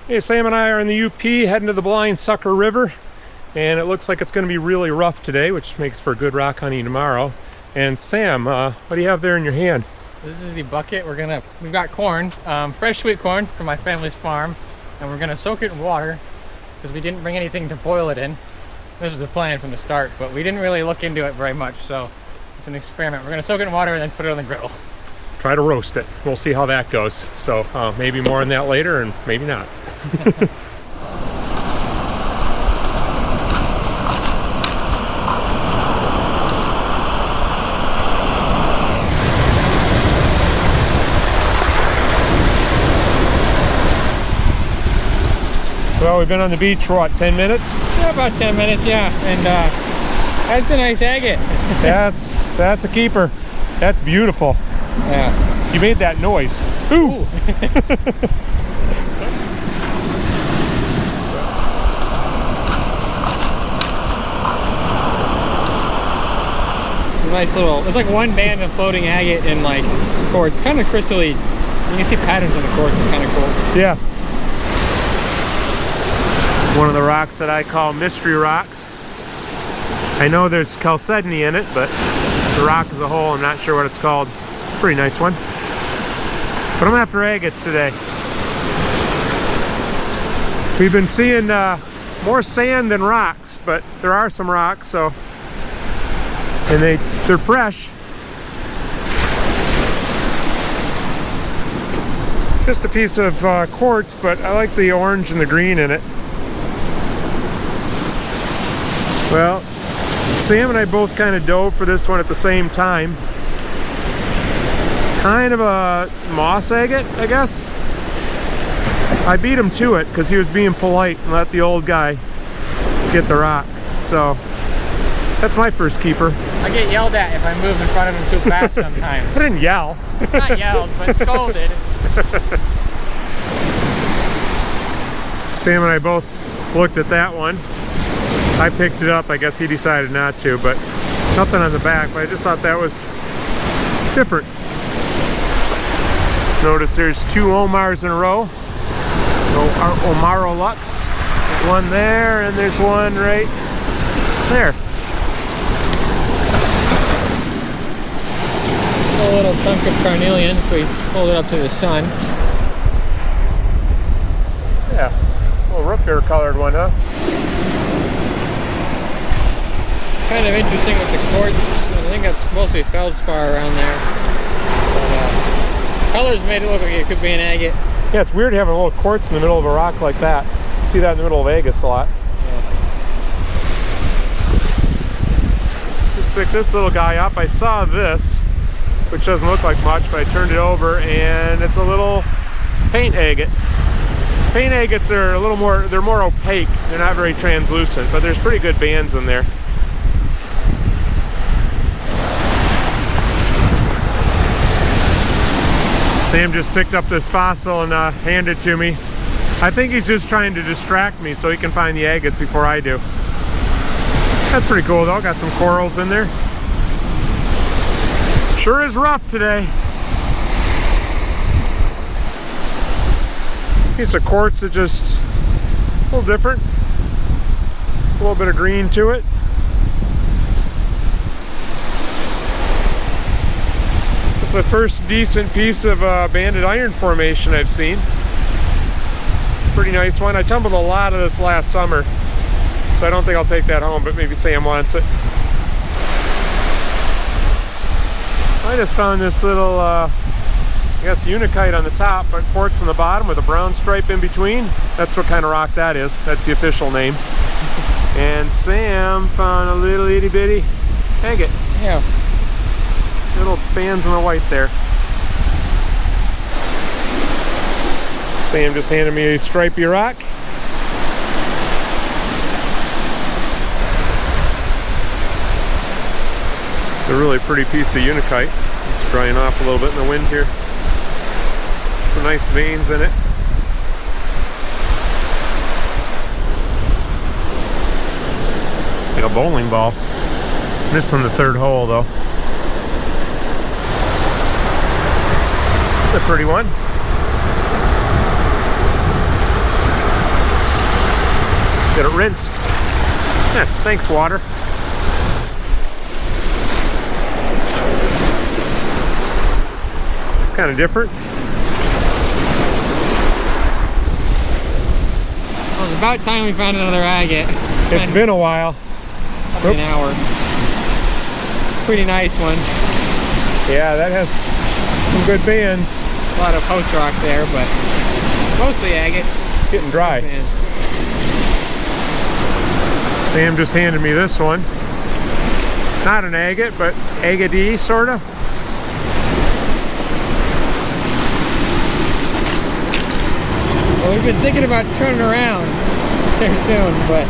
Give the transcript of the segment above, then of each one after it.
Hey, Sam and I are in the UP heading to the Blind Sucker River, and it looks like it's going to be really rough today, which makes for good rock hunting tomorrow. And Sam, what do you have there in your hand? This is the bucket. We've got corn, fresh sweet corn from my family's farm, and we're gonna soak it in water because we didn't bring anything to boil it in. This was the plan from the start, but we didn't really look into it very much, so it's an experiment. We're gonna soak it in water and then put it on the griddle. Try to roast it. We'll see how that goes. So maybe more on that later, and maybe not. Well, we've been on the beach for what, 10 minutes? Yeah, about 10 minutes, yeah. And that's a nice agate. That's a keeper. That's beautiful. Yeah. You made that noise. Ooh. It's a nice little, it's like one band of floating agate in like quartz. Kind of crystally. You can see patterns on the quartz. It's kind of cool. Yeah. One of the rocks that I call mystery rocks. I know there's chalcedony in it, but the rock as a whole, I'm not sure what it's called. It's a pretty nice one. But I'm after agates today. We've been seeing more sand than rocks, but there are some rocks, so, and they're fresh. Just a piece of quartz, but I like the orange and the green in it. Well, Sam and I both kind of dove for this one at the same time. Kind of a moss agate, I guess. I beat him to it because he was being polite and let the old guy get the rock. So that's my first keeper. I get yelled at if I move in front of him too fast sometimes. I didn't yell. Not yelled, but scolded. Sam and I both looked at that one. I picked it up. I guess he decided not to, but nothing on the back. But I just thought that was different. Just notice there's two Omars in a row. Omaro Lux. There's one there, and there's one right there. A little chunk of carnelian if we hold it up to the sun. Yeah, a little root beer colored one, huh? Kind of interesting with the quartz. I think that's mostly feldspar around there. But colors made it look like it could be an agate. Yeah, it's weird having a little quartz in the middle of a rock like that. You see that in the middle of agates a lot. Yeah. Just picked this little guy up. I saw this, which doesn't look like much, but I turned it over and it's a little paint agate. Paint agates are a little more, they're more opaque. They're not very translucent, but there's pretty good bands in there. Sam just picked up this fossil and handed it to me. I think he's just trying to distract me so he can find the agates before I do. That's pretty cool though, got some corals in there. Sure is rough today. Piece of quartz that just, it's a little different. A little bit of green to it. It's the first decent piece of banded iron formation I've seen. Pretty nice one. I tumbled a lot of this last summer, so I don't think I'll take that home, but maybe Sam wants it. I just found this little, I guess unakite on the top, but quartz on the bottom with a brown stripe in between. That's what kind of rock that is. That's the official name. And Sam found a little itty bitty agate. Yeah. Little bands on the white there. Sam just handed me a stripy rock. It's a really pretty piece of unakite. It's drying off a little bit in the wind here. Some nice veins in it. Like a bowling ball. Missing the third hole though. It's a pretty one. Get it rinsed. Thanks, water. It's kind of different. Well, it's about time we found another agate. It's been a while. Probably an hour. It's a pretty nice one. Yeah, that has some good bands. A lot of post rock there, but mostly agate. It's getting dry. Sam just handed me this one. Not an agate, but agate sort of. Well, we've been thinking about turning around here soon, but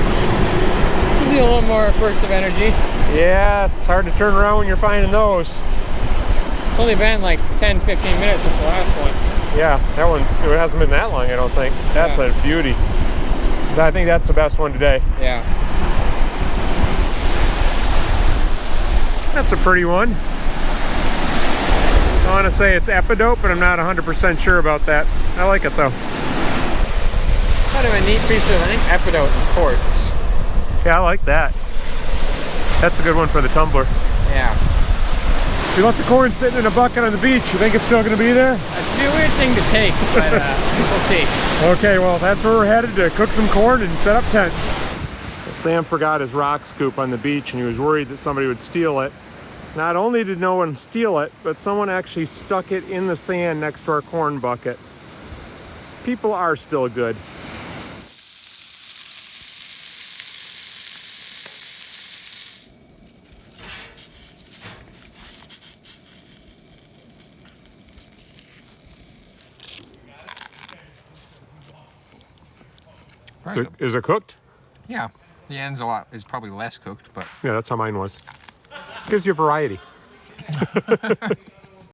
we'll need a little more burst of energy. Yeah, it's hard to turn around when you're finding those. It's only been like 10-15 minutes since the last one. Yeah, it hasn't been that long, I don't think. That's a beauty. I think that's the best one today. Yeah. That's a pretty one. I want to say it's epidote, but I'm not 100% sure about that. I like it though. Kind of a neat piece of, I think, epidote quartz. Yeah, I like that. That's a good one for the tumbler. Yeah. We left the corn sitting in a bucket on the beach. You think it's still going to be there? It'd be a weird thing to take, but we'll see. Okay, well, that's where we're headed, to cook some corn and set up tents. Sam forgot his rock scoop on the beach, and he was worried that somebody would steal it. Not only did no one steal it, but someone actually stuck it in the sand next to our corn bucket. People are still good. Is it cooked? Yeah, the end's is probably less cooked, but yeah, that's how mine was. Gives you variety.